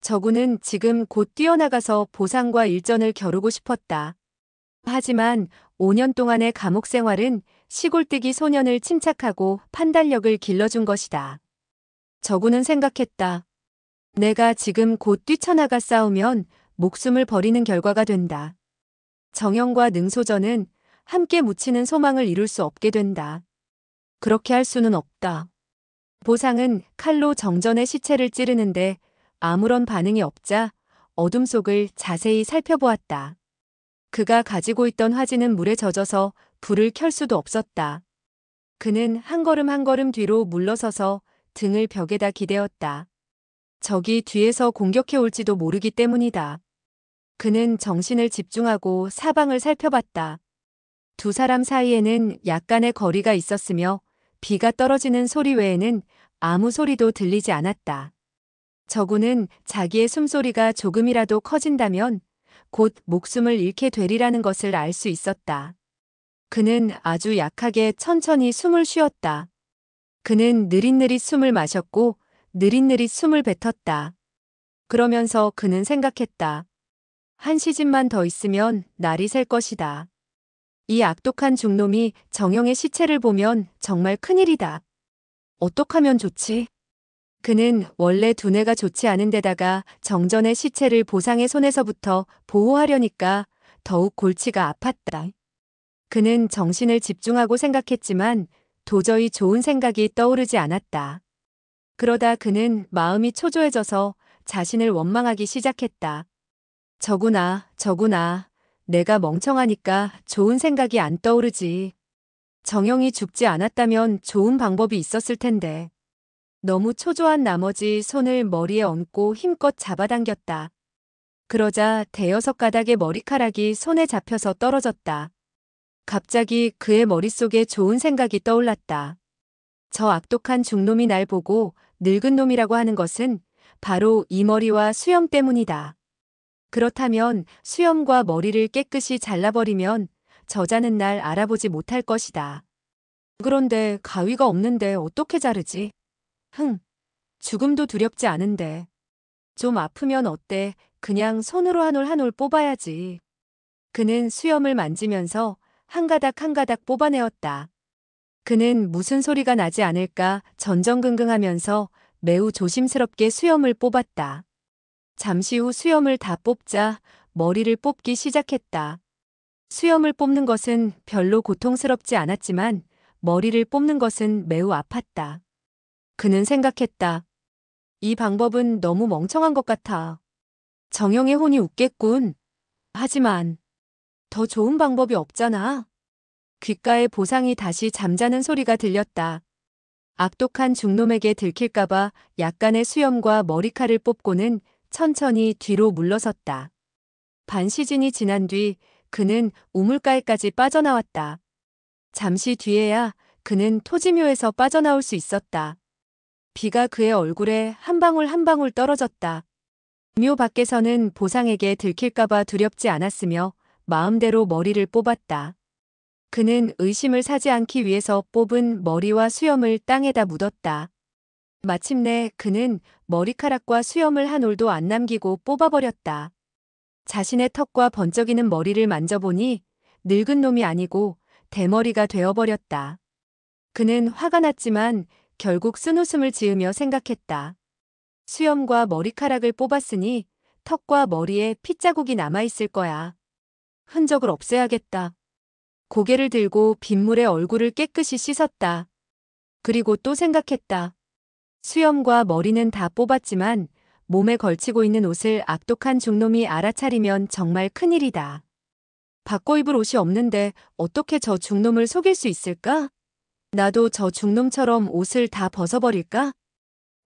저구는 지금 곧 뛰어나가서 보상과 일전을 겨루고 싶었다. 하지만 5년 동안의 감옥 생활은 시골뜨기 소년을 침착하고 판단력을 길러준 것이다. 저구는 생각했다. 내가 지금 곧 뛰쳐나가 싸우면 목숨을 버리는 결과가 된다. 정영과 능소전은 함께 묻히는 소망을 이룰 수 없게 된다. 그렇게 할 수는 없다. 보상은 칼로 정전의 시체를 찌르는데 아무런 반응이 없자 어둠 속을 자세히 살펴보았다. 그가 가지고 있던 화지는 물에 젖어서 불을 켤 수도 없었다. 그는 한 걸음 한 걸음 뒤로 물러서서 등을 벽에다 기대었다. 적이 뒤에서 공격해 올지도 모르기 때문이다. 그는 정신을 집중하고 사방을 살펴봤다. 두 사람 사이에는 약간의 거리가 있었으며 비가 떨어지는 소리 외에는 아무 소리도 들리지 않았다. 저구는 자기의 숨소리가 조금이라도 커진다면 곧 목숨을 잃게 되리라는 것을 알 수 있었다. 그는 아주 약하게 천천히 숨을 쉬었다. 그는 느릿느릿 숨을 마셨고 느릿느릿 숨을 뱉었다. 그러면서 그는 생각했다. 한 시즌만 더 있으면 날이 셀 것이다. 이 악독한 중놈이 정영의 시체를 보면 정말 큰일이다. 어떡하면 좋지? 그는 원래 두뇌가 좋지 않은 데다가 정전의 시체를 보상의 손에서부터 보호하려니까 더욱 골치가 아팠다. 그는 정신을 집중하고 생각했지만 도저히 좋은 생각이 떠오르지 않았다. 그러다 그는 마음이 초조해져서 자신을 원망하기 시작했다. 저구나. 내가 멍청하니까 좋은 생각이 안 떠오르지. 정영이 죽지 않았다면 좋은 방법이 있었을 텐데. 너무 초조한 나머지 손을 머리에 얹고 힘껏 잡아당겼다. 그러자 대여섯 가닥의 머리카락이 손에 잡혀서 떨어졌다. 갑자기 그의 머릿속에 좋은 생각이 떠올랐다. 저 악독한 중놈이 날 보고 늙은 놈이라고 하는 것은 바로 이 머리와 수염 때문이다. 그렇다면 수염과 머리를 깨끗이 잘라버리면 저자는 날 알아보지 못할 것이다. 그런데 가위가 없는데 어떻게 자르지? 죽음도 두렵지 않은데. 좀 아프면 어때? 그냥 손으로 한 올 한 올 뽑아야지. 그는 수염을 만지면서 한 가닥 한 가닥 뽑아내었다. 그는 무슨 소리가 나지 않을까 전전긍긍하면서 매우 조심스럽게 수염을 뽑았다. 잠시 후 수염을 다 뽑자 머리를 뽑기 시작했다. 수염을 뽑는 것은 별로 고통스럽지 않았지만 머리를 뽑는 것은 매우 아팠다. 그는 생각했다. 이 방법은 너무 멍청한 것 같아. 정영의 혼이 웃겠군. 하지만 더 좋은 방법이 없잖아. 귓가에 보상이 다시 잠자는 소리가 들렸다. 악독한 중놈에게 들킬까봐 약간의 수염과 머리칼을 뽑고는 천천히 뒤로 물러섰다. 반 시즌이 지난 뒤 그는 우물가에까지 빠져나왔다. 잠시 뒤에야 그는 토지묘에서 빠져나올 수 있었다. 비가 그의 얼굴에 한 방울 한 방울 떨어졌다. 묘 밖에서는 보상에게 들킬까봐 두렵지 않았으며 마음대로 머리를 뽑았다. 그는 의심을 사지 않기 위해서 뽑은 머리와 수염을 땅에다 묻었다. 마침내 그는 머리카락과 수염을 한 올도 안 남기고 뽑아버렸다. 자신의 턱과 번쩍이는 머리를 만져보니 늙은 놈이 아니고 대머리가 되어버렸다. 그는 화가 났지만 결국 쓴웃음을 지으며 생각했다. 수염과 머리카락을 뽑았으니 턱과 머리에 핏자국이 남아있을 거야. 흔적을 없애야겠다. 고개를 들고 빗물에 얼굴을 깨끗이 씻었다. 그리고 또 생각했다. 수염과 머리는 다 뽑았지만 몸에 걸치고 있는 옷을 악독한 중놈이 알아차리면 정말 큰일이다. 바꿔 입을 옷이 없는데 어떻게 저 중놈을 속일 수 있을까? 나도 저 중놈처럼 옷을 다 벗어버릴까?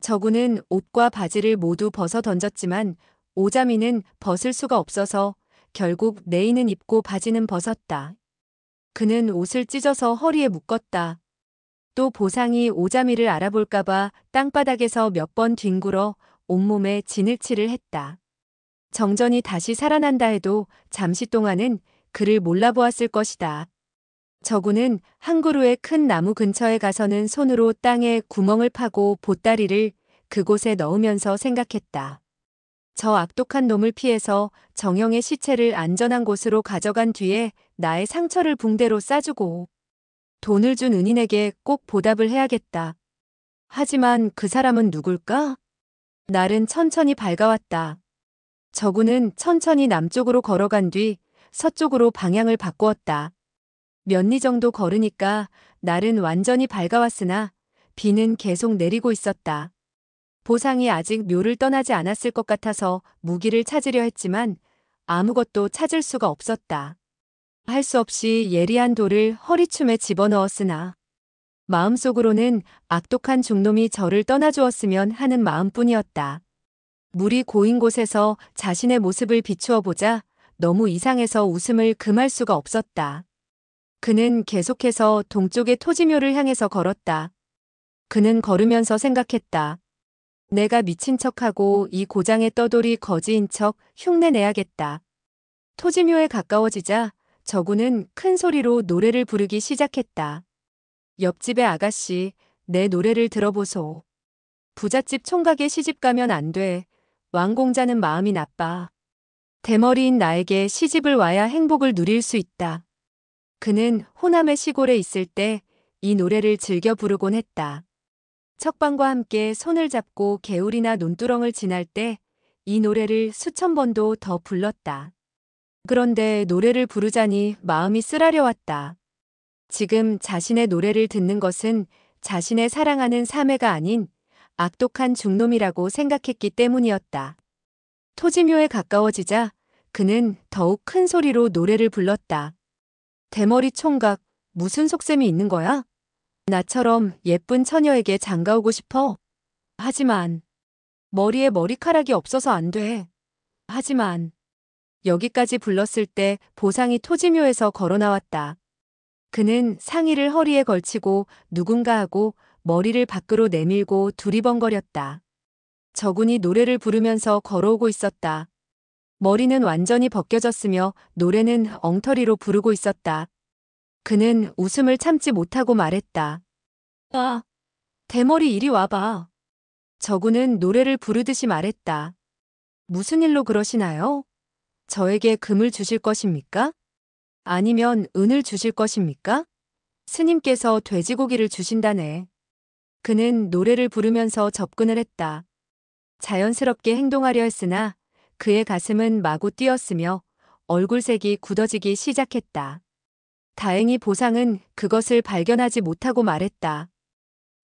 저구는 옷과 바지를 모두 벗어 던졌지만 오자미는 벗을 수가 없어서 결국 레이는 입고 바지는 벗었다. 그는 옷을 찢어서 허리에 묶었다. 또 보상이 오자미를 알아볼까봐 땅바닥에서 몇 번 뒹굴어 온몸에 진을치를 했다. 정전이 다시 살아난다 해도 잠시 동안은 그를 몰라보았을 것이다. 저구는 한 그루의 큰 나무 근처에 가서는 손으로 땅에 구멍을 파고 보따리를 그곳에 넣으면서 생각했다. 저 악독한 놈을 피해서 정영의 시체를 안전한 곳으로 가져간 뒤에 나의 상처를 붕대로 싸주고 돈을 준 은인에게 꼭 보답을 해야겠다. 하지만 그 사람은 누굴까? 날은 천천히 밝아왔다. 저구는 천천히 남쪽으로 걸어간 뒤 서쪽으로 방향을 바꾸었다. 몇 리 정도 걸으니까 날은 완전히 밝아왔으나 비는 계속 내리고 있었다. 보상이 아직 묘를 떠나지 않았을 것 같아서 무기를 찾으려 했지만 아무것도 찾을 수가 없었다. 할 수 없이 예리한 돌을 허리춤에 집어넣었으나 마음속으로는 악독한 중놈이 저를 떠나주었으면 하는 마음뿐이었다. 물이 고인 곳에서 자신의 모습을 비추어 보자 너무 이상해서 웃음을 금할 수가 없었다. 그는 계속해서 동쪽의 토지묘를 향해서 걸었다. 그는 걸으면서 생각했다. 내가 미친 척하고 이 고장의 떠돌이 거지인 척 흉내내야겠다. 토지묘에 가까워지자 저구는 큰 소리로 노래를 부르기 시작했다. 옆집의 아가씨, 내 노래를 들어보소. 부잣집 총각에 시집가면 안 돼. 왕공자는 마음이 나빠. 대머리인 나에게 시집을 와야 행복을 누릴 수 있다. 그는 호남의 시골에 있을 때 이 노래를 즐겨 부르곤 했다. 척방과 함께 손을 잡고 개울이나 논두렁을 지날 때 이 노래를 수천 번도 더 불렀다. 그런데 노래를 부르자니 마음이 쓰라려 왔다. 지금 자신의 노래를 듣는 것은 자신의 사랑하는 사매가 아닌 악독한 중놈이라고 생각했기 때문이었다. 토지묘에 가까워지자 그는 더욱 큰 소리로 노래를 불렀다. 대머리 총각, 무슨 속셈이 있는 거야? 나처럼 예쁜 처녀에게 장가오고 싶어. 하지만 머리에 머리카락이 없어서 안 돼. 하지만 여기까지 불렀을 때 보상이 토지묘에서 걸어 나왔다. 그는 상의를 허리에 걸치고 누군가하고 머리를 밖으로 내밀고 두리번거렸다. 저군이 노래를 부르면서 걸어오고 있었다. 머리는 완전히 벗겨졌으며 노래는 엉터리로 부르고 있었다. 그는 웃음을 참지 못하고 말했다. 아, 대머리 이리 와봐. 저군은 노래를 부르듯이 말했다. 무슨 일로 그러시나요? 저에게 금을 주실 것입니까? 아니면 은을 주실 것입니까? 스님께서 돼지고기를 주신다네. 그는 노래를 부르면서 접근을 했다. 자연스럽게 행동하려 했으나 그의 가슴은 마구 뛰었으며 얼굴색이 굳어지기 시작했다. 다행히 보상은 그것을 발견하지 못하고 말했다.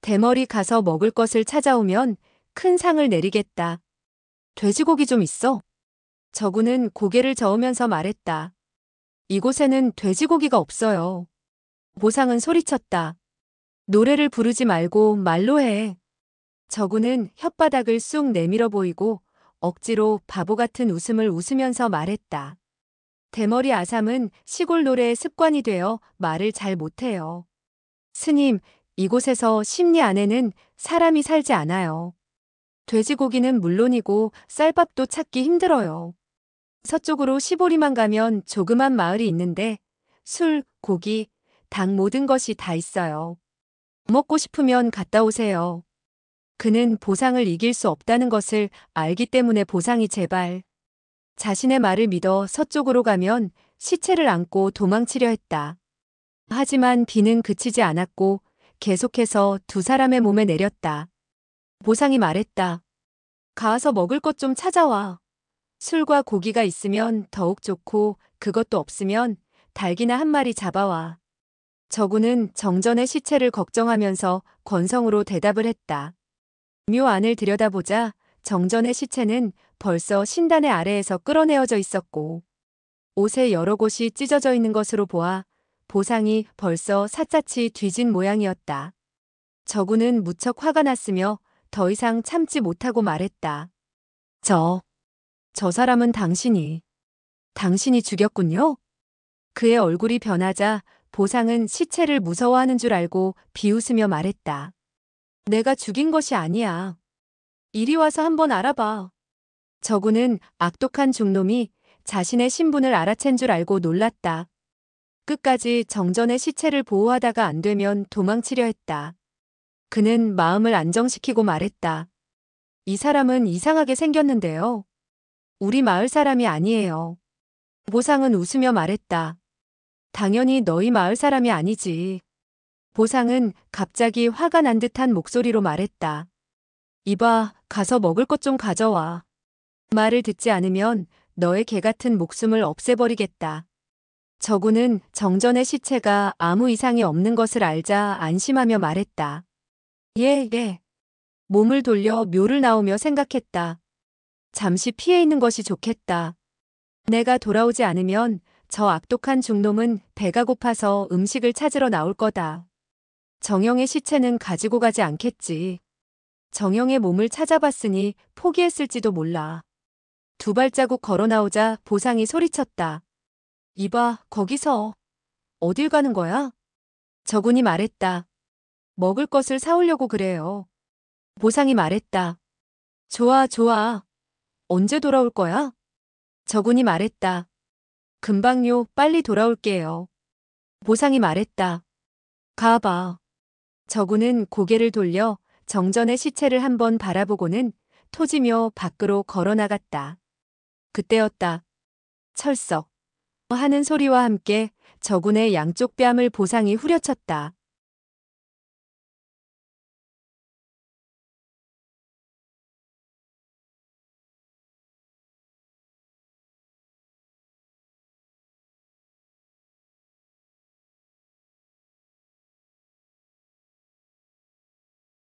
대머리 가서 먹을 것을 찾아오면 큰 상을 내리겠다. 돼지고기 좀 있어. 저구는 고개를 저으면서 말했다. 이곳에는 돼지고기가 없어요. 보상은 소리쳤다. 노래를 부르지 말고 말로 해. 저구는 혓바닥을 쑥 내밀어 보이고 억지로 바보 같은 웃음을 웃으면서 말했다. 대머리 아삼은 시골 노래의 습관이 되어 말을 잘 못해요. 스님, 이곳에서 심리 안에는 사람이 살지 않아요. 돼지고기는 물론이고 쌀밥도 찾기 힘들어요. 서쪽으로 시보리만 가면 조그만 마을이 있는데 술, 고기, 닭 모든 것이 다 있어요. 먹고 싶으면 갔다 오세요. 그는 보상을 이길 수 없다는 것을 알기 때문에 보상이 제발 자신의 말을 믿어 서쪽으로 가면 시체를 안고 도망치려 했다. 하지만 비는 그치지 않았고 계속해서 두 사람의 몸에 내렸다. 보상이 말했다. 가서 먹을 것 좀 찾아와. 술과 고기가 있으면 더욱 좋고 그것도 없으면 닭이나 한 마리 잡아와. 저구는 정전의 시체를 걱정하면서 건성으로 대답을 했다. 묘 안을 들여다보자 정전의 시체는 벌써 신단의 아래에서 끌어내어져 있었고 옷에 여러 곳이 찢어져 있는 것으로 보아 보상이 벌써 샅샅이 뒤진 모양이었다. 저구는 무척 화가 났으며 더 이상 참지 못하고 말했다. 저 사람은 당신이 죽였군요? 그의 얼굴이 변하자 보상은 시체를 무서워하는 줄 알고 비웃으며 말했다. 내가 죽인 것이 아니야. 이리 와서 한번 알아봐. 저구는 악독한 중놈이 자신의 신분을 알아챈 줄 알고 놀랐다. 끝까지 정전의 시체를 보호하다가 안 되면 도망치려 했다. 그는 마음을 안정시키고 말했다. 이 사람은 이상하게 생겼는데요. 우리 마을 사람이 아니에요. 보상은 웃으며 말했다. 당연히 너희 마을 사람이 아니지. 보상은 갑자기 화가 난 듯한 목소리로 말했다. 이봐, 가서 먹을 것 좀 가져와. 말을 듣지 않으면 너의 개 같은 목숨을 없애버리겠다. 저구는 정전의 시체가 아무 이상이 없는 것을 알자 안심하며 말했다. 예, 예. 몸을 돌려 묘를 나오며 생각했다. 잠시 피해 있는 것이 좋겠다. 내가 돌아오지 않으면 저 악독한 중놈은 배가 고파서 음식을 찾으러 나올 거다. 정영의 시체는 가지고 가지 않겠지. 정영의 몸을 찾아봤으니 포기했을지도 몰라. 두 발자국 걸어 나오자 보상이 소리쳤다. 이봐, 거기서. 어딜 가는 거야? 저군이 말했다. 먹을 것을 사오려고 그래요. 보상이 말했다. 좋아, 좋아. 언제 돌아올 거야? 저군이 말했다. 금방요, 빨리 돌아올게요. 보상이 말했다. 가봐. 저군은 고개를 돌려 정전의 시체를 한번 바라보고는 토지며 밖으로 걸어 나갔다. 그때였다. 철썩 하는 소리와 함께 저군의 양쪽 뺨을 보상이 후려쳤다.